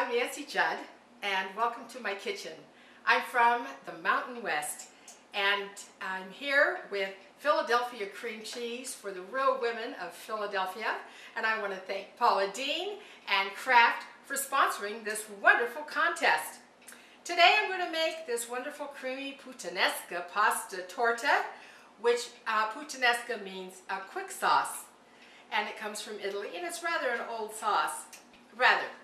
I'm Nancy Judd, and welcome to my kitchen. I'm from the Mountain West, and I'm here with Philadelphia cream cheese for the real women of Philadelphia. And I want to thank Paula Dean and Kraft for sponsoring this wonderful contest. Today I'm going to make this wonderful creamy puttanesca pasta torta, which puttanesca means a quick sauce. And it comes from Italy, and it's rather an old sauce.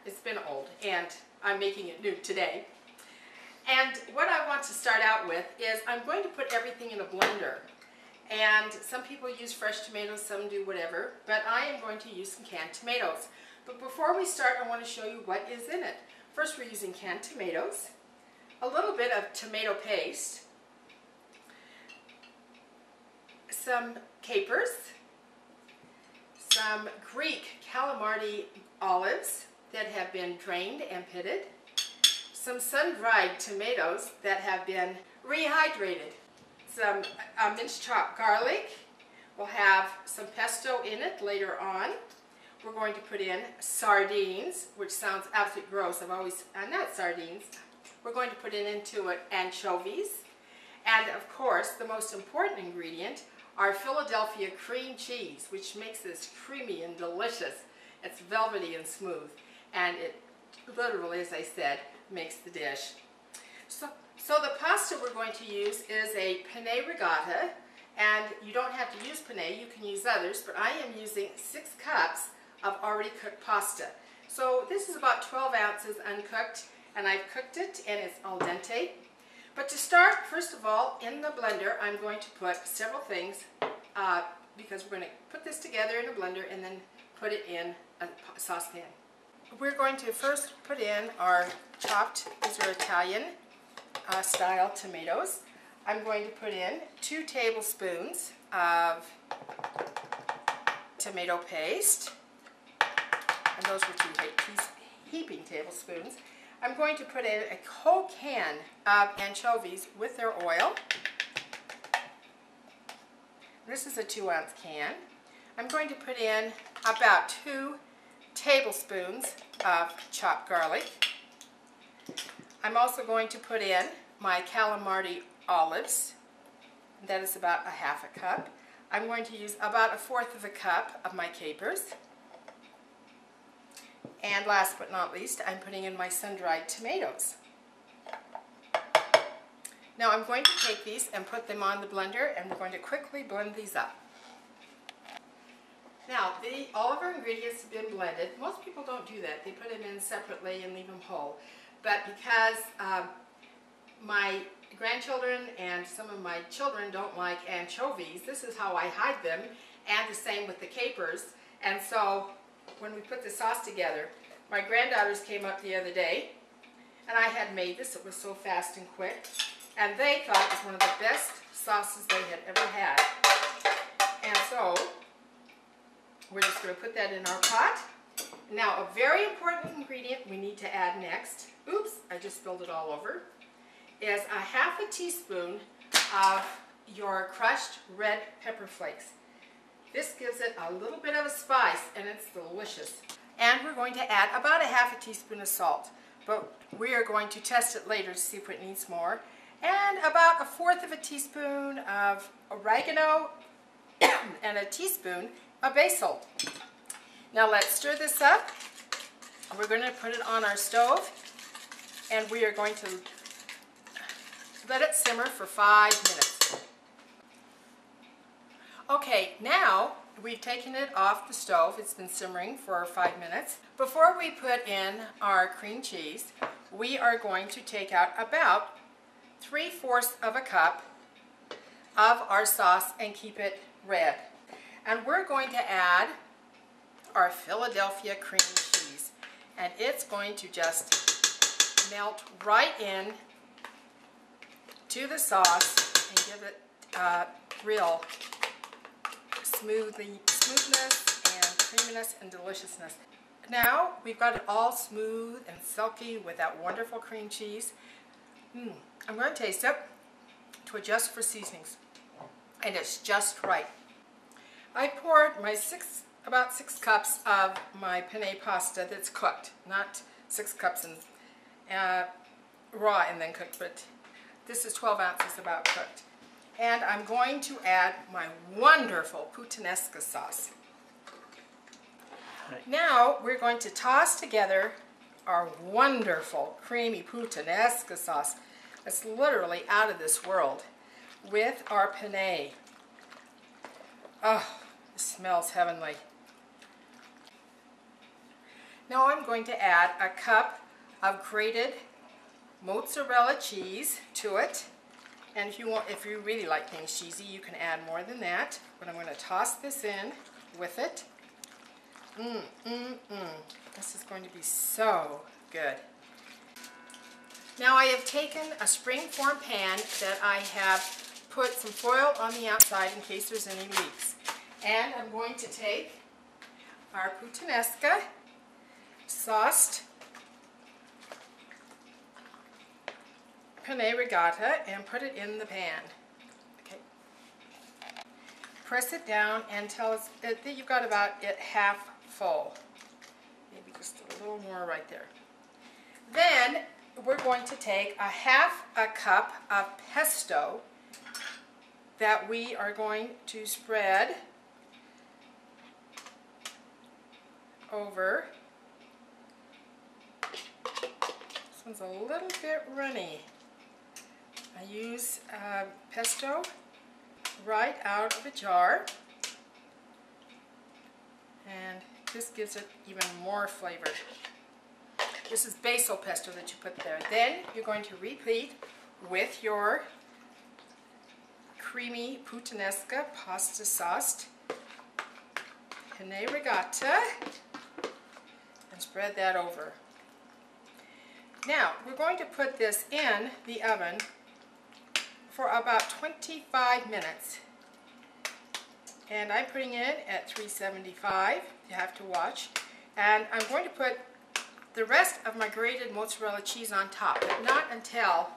It's been old, and I'm making it new today. And what I want to start out with is I'm going to put everything in a blender. And some people use fresh tomatoes, some do whatever, but I am going to use some canned tomatoes. But before we start, I want to show you what is in it. First, we're using canned tomatoes, a little bit of tomato paste, some capers, some Greek calamari olives that have been drained and pitted, some sun-dried tomatoes that have been rehydrated, some minced chopped garlic. We'll have some pesto in it later on. We're going to put in sardines, which sounds absolutely gross. Not sardines. We're going to put into it anchovies. And of course, the most important ingredient, our Philadelphia cream cheese, which makes this creamy and delicious. It's velvety and smooth, and it literally, as I said, makes the dish. So the pasta we're going to use is a penne rigata, and you don't have to use penne, you can use others, but I am using 6 cups of already cooked pasta. So this is about 12 ounces uncooked, and I've cooked it, and it's al dente. But to start, first of all, in the blender, I'm going to put several things, because we're going to put this together in a blender and then put it in a saucepan. We're going to first put in our chopped, these are Italian style tomatoes. I'm going to put in 2 tablespoons of tomato paste, and those were 2 heaping tablespoons. I'm going to put in a whole can of anchovies with their oil. This is a 2-ounce can. I'm going to put in about 2 tablespoons of chopped garlic. I'm also going to put in my calamari olives. That is about a 1/2 cup. I'm going to use about 1/4 cup of my capers. And last but not least, I'm putting in my sun-dried tomatoes. Now I'm going to take these and put them on the blender, and we're going to quickly blend these up. Now, all of our ingredients have been blended. Most people don't do that. They put them in separately and leave them whole. But because my grandchildren and some of my children don't like anchovies, this is how I hide them, and the same with the capers. And so when we put the sauce together, my granddaughters came up the other day, and I had made this. It was so fast and quick, and they thought it was one of the best sauces they had ever had. And so we're just going to put that in our pot. Now, a very important ingredient we need to add next, oops, I just spilled it all over, is a 1/2 teaspoon of your crushed red pepper flakes. This gives it a little bit of a spice, and it's delicious. And we're going to add about a 1/2 teaspoon of salt, but we are going to test it later to see if it needs more. And about 1/4 teaspoon of oregano and a teaspoon of basil. Now let's stir this up. We're going to put it on our stove, and we are going to let it simmer for 5 minutes. Okay, now we've taken it off the stove. It's been simmering for 5 minutes. Before we put in our cream cheese, we are going to take out about 3/4 cup of our sauce and keep it red. And we're going to add our Philadelphia cream cheese, and it's going to just melt right in to the sauce and give it real smoothness and creaminess and deliciousness. Now we've got it all smooth and silky with that wonderful cream cheese. I'm going to taste it to adjust for seasonings, and it's just right. I poured my about 6 cups of my penne pasta that's cooked, not 6 cups and raw and then cooked, but this is 12 ounces about cooked. And I'm going to add my wonderful puttanesca sauce. Right. Now we're going to toss together our wonderful creamy puttanesca sauce. It's literally out of this world with our penne. Oh, it smells heavenly. Now I'm going to add a cup of grated mozzarella cheese to it. And if you really like things cheesy, you can add more than that. But I'm going to toss this in with it. This is going to be so good. Now I have taken a springform pan that I have put some foil on the outside in case there's any leaks. And I'm going to take our puttanesca sauced penne rigata and put it in the pan. Okay. Press it down until you've got about it half full. Maybe just a little more right there. Then we're going to take a half a cup of pesto that we are going to spread over. This one's a little bit runny. I use pesto right out of a jar, and this gives it even more flavor. This is basil pesto that you put there. Then you're going to repeat with your creamy puttanesca pasta sauce, penne rigata, and spread that over. Now we're going to put this in the oven for about 25 minutes. And I'm putting it at 375, you have to watch. And I'm going to put the rest of my grated mozzarella cheese on top, but not until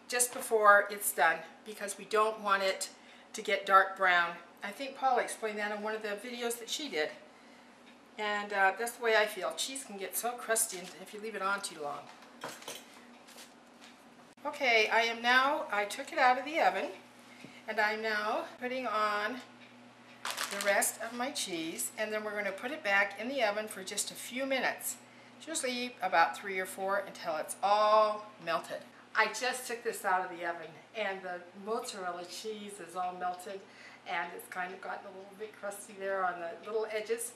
just before it's done, because we don't want it to get dark brown. I think Paula explained that in one of the videos that she did. And that's the way I feel. Cheese can get so crusty if you leave it on too long. Okay, I took it out of the oven, and I'm now putting on the rest of my cheese, and then we're going to put it back in the oven for just a few minutes. Usually about 3 or 4 until it's all melted. I just took this out of the oven, and the mozzarella cheese is all melted, and it's kind of gotten a little bit crusty there on the little edges.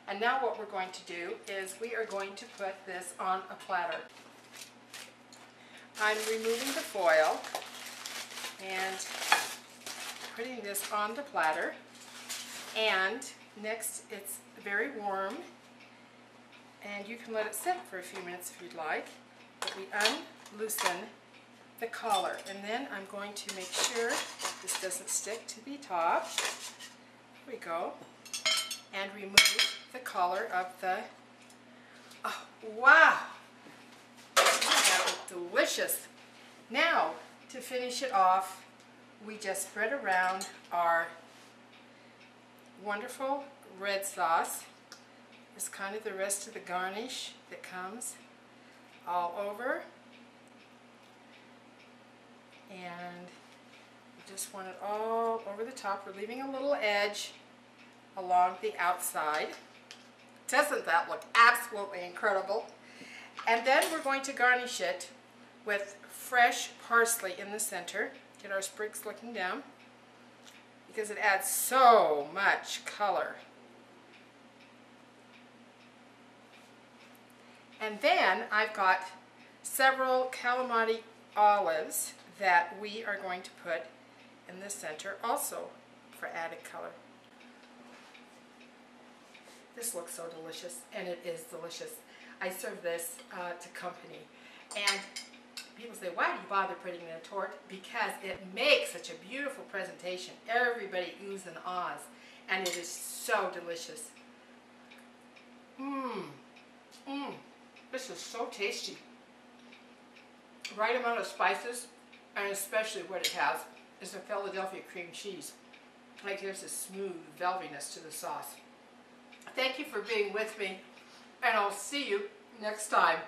And now what we're going to do is we are going to put this on a platter. I'm removing the foil and putting this on the platter, and next it's very warm, and you can let it sit for a few minutes if you'd like, but we unloosen the collar, and then I'm going to make sure this doesn't stick to the top. There we go. And remove the collar of the, oh wow, that looks delicious. Now to finish it off, we just spread around our wonderful red sauce. It's kind of the rest of the garnish that comes all over, and we just want it all over the top. We're leaving a little edge along the outside. Doesn't that look absolutely incredible? And then we're going to garnish it with fresh parsley in the center. Get our sprigs looking down, because it adds so much color. And then I've got several calamari olives that we are going to put in the center also for added color. This looks so delicious, and it is delicious. I serve this to company, and people say, why do you bother putting it in a torte? Because it makes such a beautiful presentation. Everybody oohs and ahs, and it is so delicious. This is so tasty. Right amount of spices, and especially what it has is the Philadelphia cream cheese. It gives a smooth velviness to the sauce. Thank you for being with me, and I'll see you next time.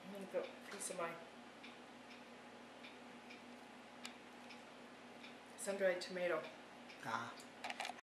I'm going to put a piece of my sun-dried tomato. Ah.